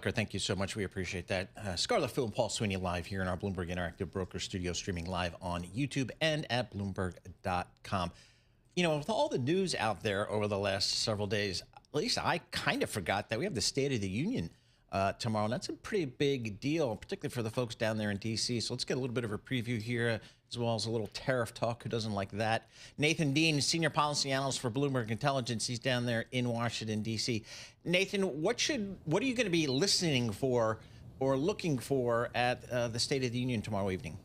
broker. Thank you so much. We appreciate that. Scarlett Fu and Paul Sweeney live here in our Bloomberg Interactive Broker Studio, streaming live on YouTube and at Bloomberg.com. You know, with all the news out there over the last several days, at least I kind of forgot that we have the State of the Union tomorrow. And that's a pretty big deal, particularly for the folks down there in D.C. So let's get a little bit of a preview here, as well as a little tariff talk. Who doesn't like that? Nathan Dean, Senior Policy Analyst for Bloomberg Intelligence. He's down there in Washington, D.C. Nathan, what are you going to be listening for or looking for at the State of the Union tomorrow evening?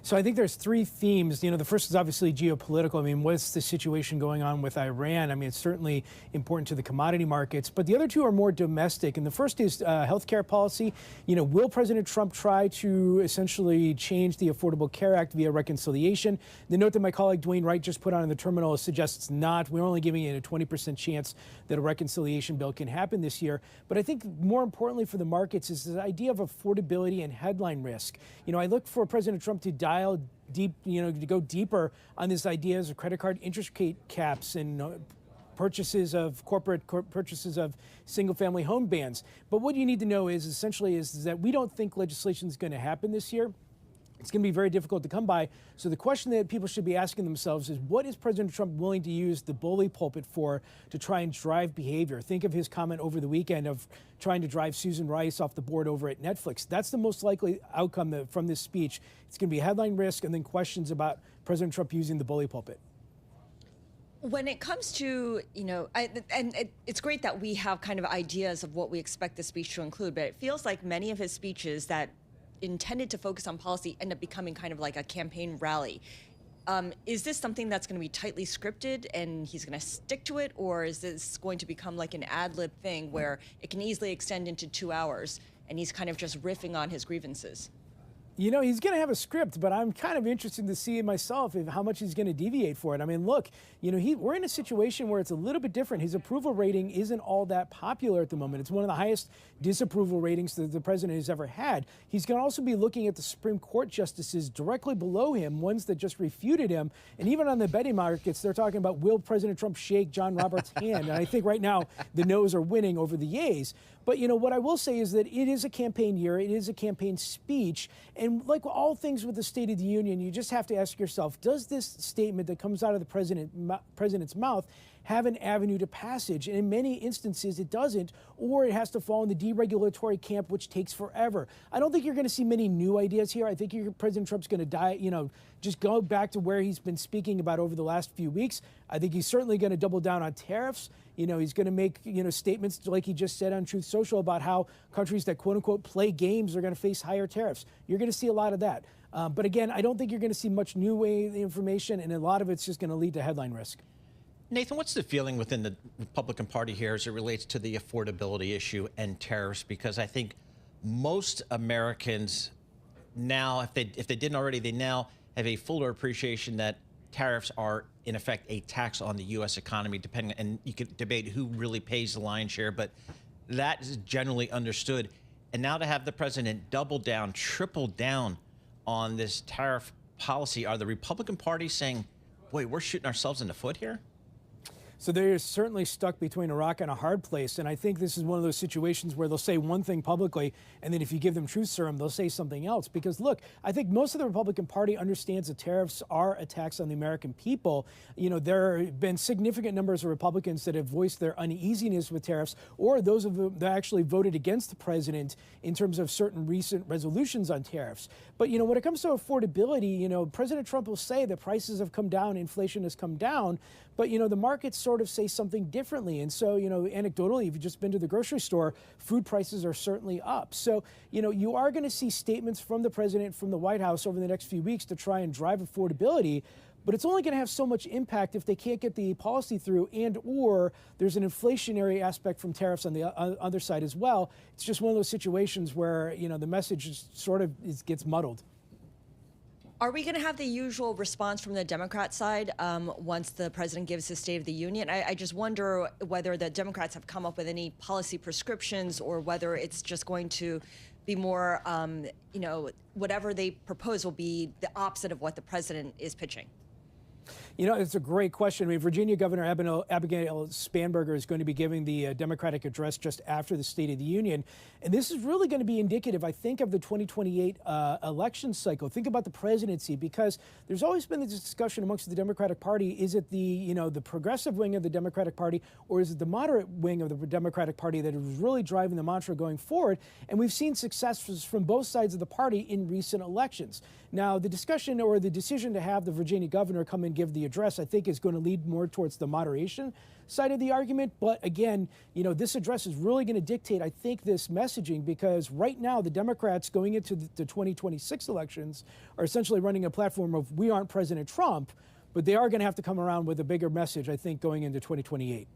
So I think there's three themes. You know, the first is obviously geopolitical. I mean, what's the situation going on with Iran? I mean, it's certainly important to the commodity markets. But the other two are more domestic. And the first is healthcare policy. You know, will President Trump try to essentially change the Affordable Care Act via reconciliation? The note that my colleague Dwayne Wright just put on in the terminal suggests not. We're only giving it a 20% chance that a reconciliation bill can happen this year. But I think more importantly for the markets is the idea of affordability and headline risk. You know, I look for President Trump to dial deep, you know, to go deeper on these ideas of credit card interest caps and purchases of corporate purchases of single-family home bans. But what you need to know is essentially is that we don't think legislation is going to happen this year. It's going to be very difficult to come by. So the question that people should be asking themselves is, what is President Trump willing to use the bully pulpit for to try and drive behavior? Think of his comment over the weekend of trying to drive Susan Rice off the board over at Netflix. That's the most likely outcome from this speech. It's going to be headline risk and then questions about President Trump using the bully pulpit. When it comes to, you know, it's great that we have kind of ideas of what we expect the speech to include, but it feels like many of his speeches that intended to focus on policy end up becoming kind of like a campaign rally. Is this something that's going to be tightly scripted and he's going to stick to it, or is this going to become like an ad lib thing where it can easily extend into 2 hours and he's kind of just riffing on his grievances? You know, he's going to have a script, but I'm kind of interested to see myself how much he's going to deviate for it. I mean, look, you know, we're in a situation where it's a little bit different. His approval rating isn't all that popular at the moment. It's one of the highest disapproval ratings that the president has ever had. He's going to also be looking at the Supreme Court justices directly below him, ones that just refuted him. And even on the betting markets, they're talking about, will President Trump shake John Roberts' hand? And I think right now the no's are winning over the yeas. But, you know, what I will say is that it is a campaign year. It is a campaign speech. And like all things with the State of the Union, you just have to ask yourself, does this statement that comes out of the president's mouth have an avenue to passage? And in many instances, it doesn't, or it has to fall in the deregulatory camp, which takes forever. I don't think you're going to see many new ideas here. I think President Trump's going to just go back to where he's been speaking about over the last few weeks. I think he's certainly going to double down on tariffs. You know, he's going to make, you know, statements like he just said on Truth Social about how countries that quote unquote play games are going to face higher tariffs. You're going to see a lot of that. But again, I don't think you're going to see much new way of information, and a lot of it's just going to lead to headline risk. Nathan, what's the feeling within the Republican Party here as it relates to the affordability issue and tariffs? Because I think most Americans now, if they didn't already, they now have a fuller appreciation that tariffs are, in effect, a tax on the U.S. economy, depending, and you could debate who really pays the lion's share, but that is generally understood. And now to have the president double down, triple down on this tariff policy, are the Republican Party saying, boy, we're shooting ourselves in the foot here? So they're certainly stuck between a rock and a hard place. And I think this is one of those situations where they'll say one thing publicly, and then if you give them truth serum, they'll say something else. Because, look, I think most of the Republican Party understands that tariffs are a tax on the American people. You know, there have been significant numbers of Republicans that have voiced their uneasiness with tariffs, or those of them that actually voted against the president in terms of certain recent resolutions on tariffs. But, you know, when it comes to affordability, you know, President Trump will say that prices have come down, inflation has come down, but, you know, the markets sort of say something differently. And so, you know, anecdotally, if you've just been to the grocery store, food prices are certainly up. So, you know, you are going to see statements from the president, from the White House over the next few weeks to try and drive affordability. But it's only going to have so much impact if they can't get the policy through, and or there's an inflationary aspect from tariffs on the other side as well. It's just one of those situations where, you know, the message just sort of gets muddled. Are we going to have the usual response from the Democrat side once the president gives his State of the Union? I just wonder whether the Democrats have come up with any policy prescriptions, or whether it's just going to be more, you know, whatever they propose will be the opposite of what the president is pitching. You know, it's a great question. I mean, Virginia Governor Abigail Spanberger is going to be giving the Democratic address just after the State of the Union. And this is really going to be indicative, I think, of the 2028 election cycle. Think about the presidency, because there's always been this discussion amongst the Democratic Party. Is it the progressive wing of the Democratic Party, or is it the moderate wing of the Democratic Party that is really driving the mantra going forward? And we've seen successes from both sides of the party in recent elections. Now, the discussion or the decision to have the Virginia governor come and give the address, I think, is going to lead more towards the moderation side of the argument. But again, this address is really going to dictate, I think, this messaging, because right now the Democrats going into the 2026 elections are essentially running a platform of we aren't President Trump, but they are going to have to come around with a bigger message, I think, going into 2028.